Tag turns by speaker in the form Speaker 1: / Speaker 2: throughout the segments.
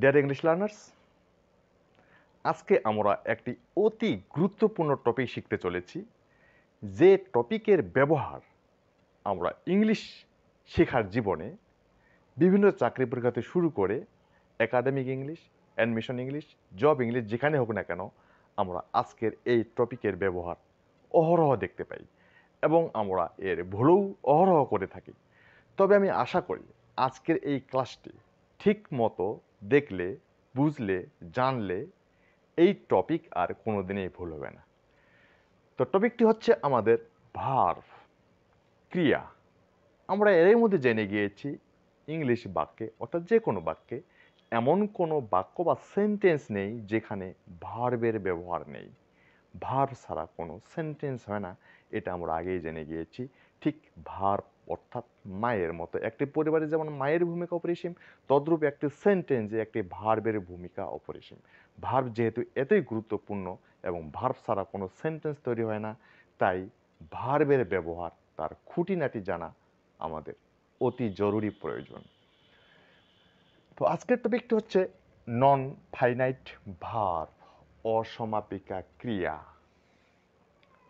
Speaker 1: Dear English learners, আজকে আমরা একটি অতি গুরুত্বপূর্ণ টপিক শিখতে চলেছি, যে টপিকের ব্যবহার আমরা ইংলিশ শেখার জীবনে বিভিন্ন চাকরি পরীক্ষাতে শুরু করে academic English, admission English, job English যেখানে হোক না কেন আমরা আজকের এই টপিকের ব্যবহার অহরহ দেখতে পাই এবং আমরা এর ভুলও অহরহ করে থাকি। তবে আমি আশা করি আজকের এই ক্লাসটি ঠিক মতো দেখলে, বুঝলে, জানলে এই টপিক আর কোনোদিনই ভুল হবে না। তো টপিকটি হচ্ছে আমাদের ভার্ব, ক্রিয়া। আমরা এর মধ্যে জেনে গিয়েছি ইংলিশ বাক্যে অর্থাৎ যে কোনো বাক্যে এমন কোনো বাক্য বা সেন্টেন্স নেই যেখানে ভার্বের ব্যবহার নেই। ভার্ব ছাড়া কোনো সেন্টেন্স হয় না, এটা আমরা আগেই জেনে গিয়েছি। ঠিক ভার্ব অর্থাৎ মায়ের মতো, একটি পরিবারে যেমন মায়ের ভূমিকা অপরিসীম, তদ্রূপ একটি সেন্টেন্সে একটি ভার্বের ভূমিকা অপরিসীম। ভার্ব যেহেতু এতই গুরুত্বপূর্ণ এবং ভার্ব ছাড়া কোনো সেন্টেন্স তৈরি হয় না, তাই ভার্বের ব্যবহার, তার খুঁটিনাটি জানা আমাদের অতি জরুরি প্রয়োজন। তো আজকের টপিকটি হচ্ছে নন ফাইনাইট ভার্ব, অসমাপিকা ক্রিয়া।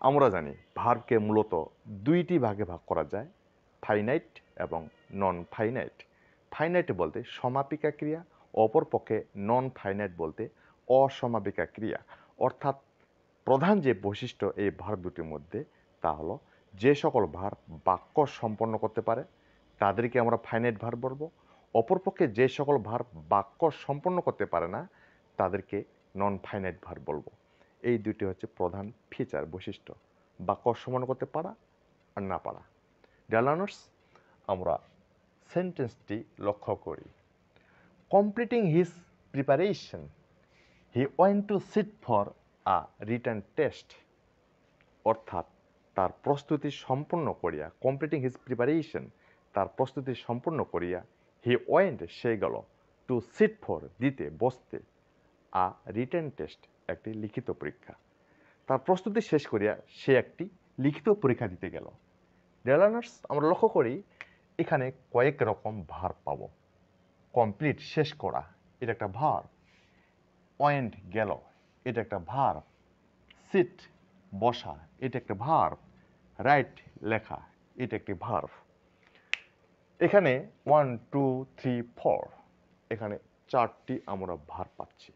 Speaker 1: আমরা জানি ভার্বকে মূলত দুইটি ভাগে ভাগ করা যায়, ফাইনাইট এবং নন ফাইনাইট। ফাইনাইট বলতে সমাপিকা ক্রিয়া, অপরপক্ষে নন ফাইনাইট বলতে অসমাপিকা ক্রিয়া। অর্থাৎ প্রধান যে বৈশিষ্ট্য এই ভার্ব দুটির মধ্যে তা হলো যে সকল ভার্ব বাক্য সম্পন্ন করতে পারে তাদেরকে আমরা ফাইনাইট ভার্ব বলবো, অপরপক্ষে যে সকল ভার্ব বাক্য সম্পন্ন করতে পারে না তাদেরকে নন ফাইনাইট ভার্ব বলবো। এই দুটি হচ্ছে প্রধান ফিচার, বৈশিষ্ট্য, বাক্য সম্পন্ন করতে পারা আর না পারা। ডিয়ার লার্নার্স, আমরা সেন্টেন্সটি লক্ষ্য করি। Completing his preparation he went to sit for a written test. অর্থাৎ তার প্রস্তুতি সম্পন্ন করিয়া, কমপ্লিটিং হিজ প্রিপারেশন, তার প্রস্তুতি সম্পন্ন করিয়া, হি ওয়েন্ট, সে গেল, টু সিট ফর, দিতে, বসতে, আ রিটেন টেস্ট, একটি লিখিত পরীক্ষা। তার প্রস্তুতি শেষ করিয়া সে একটি লিখিত পরীক্ষা দিতে গেল। ডিয়ার লার্নার্স, আমরা লক্ষ্য করি এখানে কয়েক রকম ভার্ব পাবো। কমপ্লিট, শেষ করা, এটা একটা ভার্ব। ওয়েন্ট, গেল, এটা একটা ভার্ব। সিট, বসা, এটা একটা ভার্ব। রাইট, লেখা, এটা একটি ভার্ব। এখানে 1 2 3 4, এখানে চারটি আমরা ভার্ব পাচ্ছি।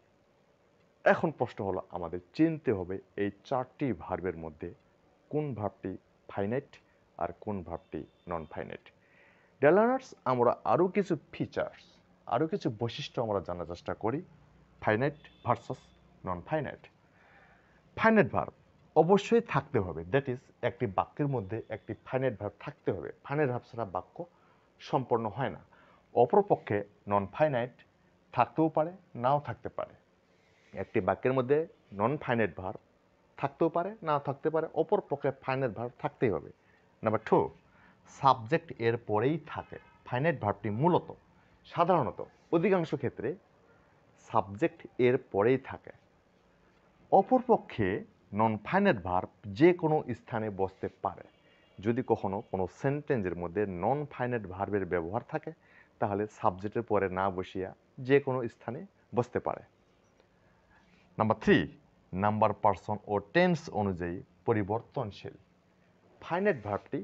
Speaker 1: এখন প্রশ্ন হলো আমাদের চিনতে হবে এই চারটি ভার্বের মধ্যে কোন ভার্বটি ফাইনাইট আর কোন ভার্বটি নন ফাইনাইট। ডিয়ার লার্নার্স, আমরা আরও কিছু ফিচার্স, আরও কিছু বৈশিষ্ট্য আমরা জানার চেষ্টা করি finite versus non finite. Finite verb অবশ্যই থাকতে হবে, দ্যাট ইজ একটি বাক্যের মধ্যে একটি ফাইনাইট ভার্ব থাকতে হবে। ফাইনাইট ভার্ব ছাড়া বাক্য সম্পন্ন হয় না। অপরপক্ষে নন ফাইনাইট থাকতেও পারে, নাও থাকতে পারে। একটি বাক্যের মধ্যে নন ফাইনাইট ভার্ব থাকতেও পারে, নাও থাকতে পারে। অপরপক্ষে ফাইনাইট ভার্ব থাকতেই হবে। নাম্বার 2, সাবজেক্ট এর পরেই থাকে। ফাইনাইট ভার্বটি মূলত, সাধারণত, অধিকাংশ ক্ষেত্রে সাবজেক্ট এর পরেই থাকে। অপরপক্ষে নন ফাইনাইট ভার্ব যে কোনো স্থানে বসতে পারে। যদি কখনো কোনো সেন্টেন্সের মধ্যে নন ফাইনাইট ভার্বের ব্যবহার থাকে তাহলে সাবজেক্টের পরে না বসিয়া যে কোনো স্থানে বসতে পারে। নাম্বার 3, নাম্বার, পার্সন ও টেন্স অনুযায়ী পরিবর্তনশীল। ফাইনাইট ভার্বটি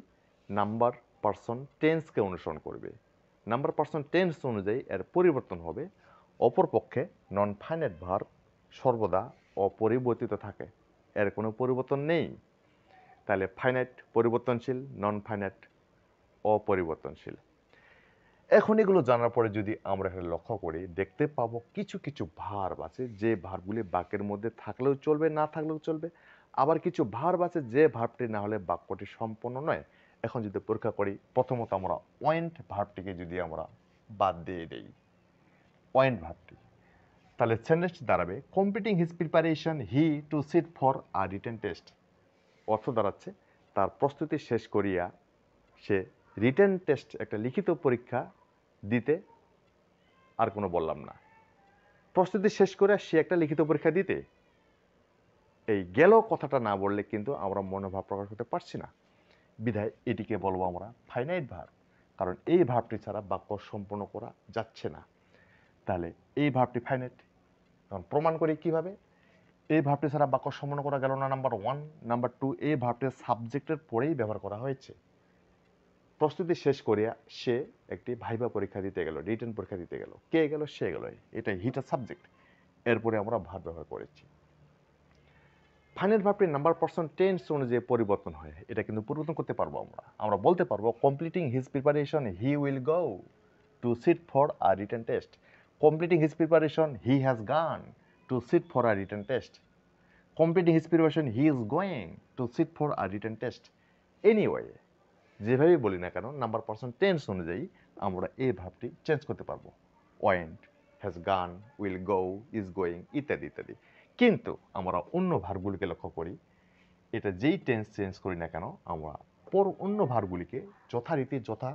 Speaker 1: নাম্বার, পার্সন, টেন্সকে অনুসরণ করবে। নাম্বার, পার্সন, টেন্স অনুযায়ী এর পরিবর্তন হবে। অপরপক্ষে নন ফাইনাইট ভার্ব সর্বদা অপরিবর্তিত থাকে, এর কোনো পরিবর্তন নেই। তাহলে ফাইনাইট পরিবর্তনশীল, নন ফাইনাইট অপরিবর্তনশীল। এখন এগুলো জানার পরে যদি আমরা এখানে লক্ষ্য করি দেখতে পাবো কিছু কিছু ভার্ব আছে যে ভার্বগুলি বাক্যের মধ্যে থাকলেও চলবে, না থাকলেও চলবে। আবার কিছু ভার্ব আছে যে ভার্বটি না হলে বাক্যটি সম্পূর্ণ নয়। এখন যদি পরীক্ষা করি, প্রথমত আমরা ওয়েন্ট ভার্বটিকে যদি আমরা বাদ দিয়ে দেই, ওয়েন্ট ভার্বটি, তাহলে সেন্টেন্সটি দাঁড়াবে completing his preparation he to sit for a written test. অর্থ দাঁড়াচ্ছে তার প্রস্তুতি শেষ করিয়া সে রিটেন টেস্ট, একটা লিখিত পরীক্ষা দিতে, আর কোনো বললাম না। প্রস্তুতি শেষ করে সে একটা লিখিত পরীক্ষা দিতে, এই গেল কথাটা না বললে কিন্তু আমরা মনোভাব প্রকাশ করতে পারছি না। বিধায় এটিকে বলবো আমরা ফাইনাইট ভার্ব, কারণ এই ভার্বটি ছাড়া বাক্য সম্পন্ন করা যাচ্ছে না। তাহলে এই ভার্বটি ফাইনাইট। এখন প্রমাণ করি কিভাবে? এই ভার্বটি ছাড়া বাক্য সম্পন্ন করা গেল না, নাম্বার 1। নাম্বার 2, এই ভার্বটি সাবজেক্টের পরেই ব্যবহার করা হয়েছে। প্রস্তুতি শেষ করিয়া সে একটি ভাইবা পরীক্ষা দিতে গেল, রিটেন পরীক্ষা দিতে গেল। কে গেল? সে গেল। এটা হিটা সাবজেক্ট। এরপরে আমরা ভার্ব ব্যবহার করেছি। ফাইনাইট ভার্বটির নাম্বার পার্সন টেন্স অনুযায়ী পরিবর্তন হয়। এটা কিন্তু পরিবর্তন করতে পারবো আমরা বলতে পারবো completing his preparation he will go to sit for a written test. Completing his preparation he has gone to sit for a written test. Completing his preparation he is going to sit for a written test. Anyway, যেভাবেই বলি না কেন, number person tense অনুযায়ী আমরা এই ভার্বটি change করতে পারবো। Went, has gone, will go, is going ইত্যাদি ইত্যাদি। কিন্তু আমরা অন্য ভার্বগুলিকে লক্ষ্য করি, এটা যেই টেন্স চেঞ্জ করি না কেন, আমরা অন্য ভার্বগুলিকে যথারীতি যথা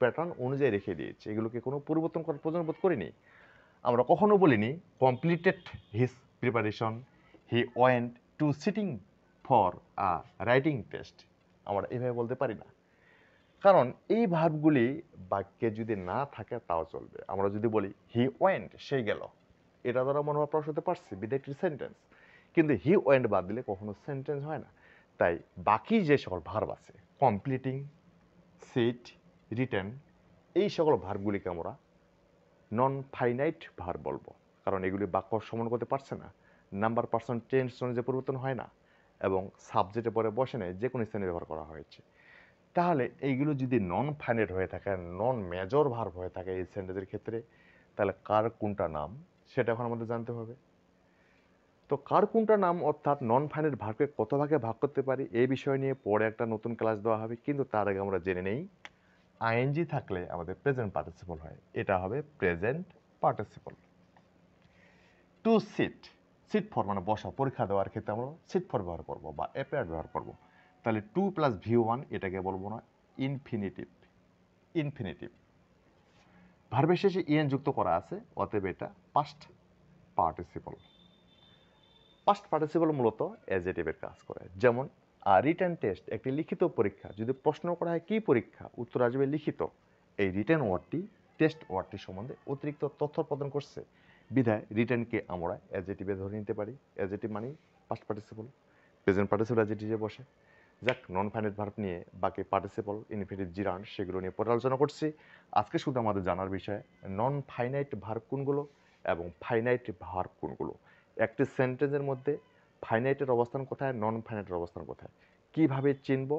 Speaker 1: প্যাটার্ন অনুযায়ী রেখে দিয়েছি। এগুলোকে কোনো পরিবর্তন করার প্রয়োজন বোধ করিনি। আমরা কখনো বলিনি completed his preparation he went to sitting for a writing test. আমরা এইভাবে বলতে পারি না, কারণ এই ভার্বগুলি বাক্যে যদি না থাকে তাও চলবে। আমরা যদি বলি হি ওয়েন্ট, সে গেল, এটা দ্বারা মনোভাব প্রকাশ হতে পারছে বিধায় একটি সেন্টেন্স। কিন্তু হি ওয়েন্ট বাদ দিলে কখনো সেন্টেন্স হয় না। তাই বাকি যে সকল ভার্ব আছে, কমপ্লিটিং, সিট, রিটেন, এই সকল ভার্বগুলিকে আমরা নন ফাইনাইট ভার্ব বলবো, কারণ এগুলি বাক্য সমান করতে পারছে না, নাম্বার পার্সন টেন্স অনুযায়ী পরিবর্তন হয় না, এবং সাবজেক্টে পরে বসে নেয়, যে কোনো স্থানে ব্যবহার করা হয়েছে। তাহলে এইগুলো যদি নন ফাইনাইট হয়ে থাকে, নন মেজর ভার্ব হয়ে থাকে এই সেন্টেন্সের ক্ষেত্রে, তাহলে কার কোনটা নাম সেটা এখন আমাদের জানতে হবে। তো কার কোনটা নাম অর্থাৎ নন ফাইনাইট ভার্বকে কত ভাগে ভাগ করতে পারি এই বিষয় নিয়ে পরে একটা নতুন ক্লাস দেওয়া হবে। কিন্তু তার আগে আমরা জেনে নেই আইএনজি থাকলে আমাদের প্রেজেন্ট পার্টিসিপল হয়। এটা হবে present participle. To sit, sit for মানে বসা, পরীক্ষা দেওয়ার ক্ষেত্রে আমরা সিট ফর ব্যবহার করবো বা অ্যাপিয়ার ব্যবহার করবো। তাহলে 2 + V1 এটাকে বলবো না ইনফিনিটিভ। ইনফিনিটিভ ভার্বের শেষে ইএন যুক্ত করা আছে, অতএব এটা পাস্ট পার্টিসিপল। পাস্ট পার্টিসিপল মূলত অ্যাডজেটিভের কাজ করে। যেমন রিটেন টেস্ট, একটি লিখিত পরীক্ষা। যদি প্রশ্ন করা হয় কি পরীক্ষা, উত্তর আসবে লিখিত। এই রিটেন ওয়ার্ডটি টেস্ট ওয়ার্ডটি সম্বন্ধে অতিরিক্ত তথ্য প্রদান করছে, বিধায় রিটেনকে আমরা অ্যাডজেটিভে ধরে নিতে পারি। অ্যাডজেটিভ মানে পাস্ট পার্টিসিপল, প্রেজেন্ট পার্টিসিপল অ্যাডজেটিভে বসে। যাক, নন ফাইনাইট ভার্ব নিয়ে বাকি পার্টিসিপল, ইনফিনিটিভ, জিরান্ড সেগুলো নিয়ে পরে আলোচনা করছি। আজকে শুধু আমাদের জানার বিষয় নন ফাইনাইট ভার্ব কোনগুলো এবং ফাইনাইট ভার্ব কোনগুলো। একটি সেন্টেন্সের মধ্যে ফাইনাইটের অবস্থান কোথায়, নন ফাইনাইটের অবস্থান কোথায়, কিভাবে চিনব,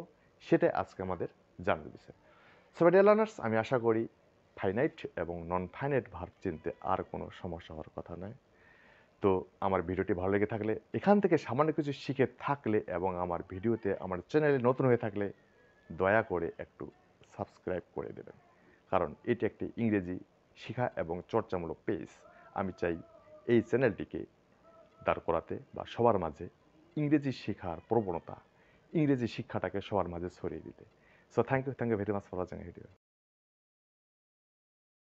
Speaker 1: সেটাই আজকে আমাদের জানার বিষয়। সো ডিয়ার লার্নার্স, আমি আশা করি ফাইনাইট এবং নন ফাইনাইট ভার্ব চিনতে আর কোনো সমস্যা হওয়ার কথা নয়। তো আমার ভিডিওটি ভালো লেগে থাকলে, এখান থেকে সামান্য কিছু শিখে থাকলে এবং আমার ভিডিওতে, আমার চ্যানেলে নতুন হয়ে থাকলে দয়া করে একটু সাবস্ক্রাইব করে দেবেন, কারণ এটি একটি ইংরেজি শেখা এবং চর্চামূলক পেজ। আমি চাই এই চ্যানেলটিকে দাঁড় করাতে বা সবার মাঝে ইংরেজি শেখার প্রবণতা, ইংরেজি শিক্ষাটাকে সবার মাঝে ছড়িয়ে দিতে। So thank you very much for watching video.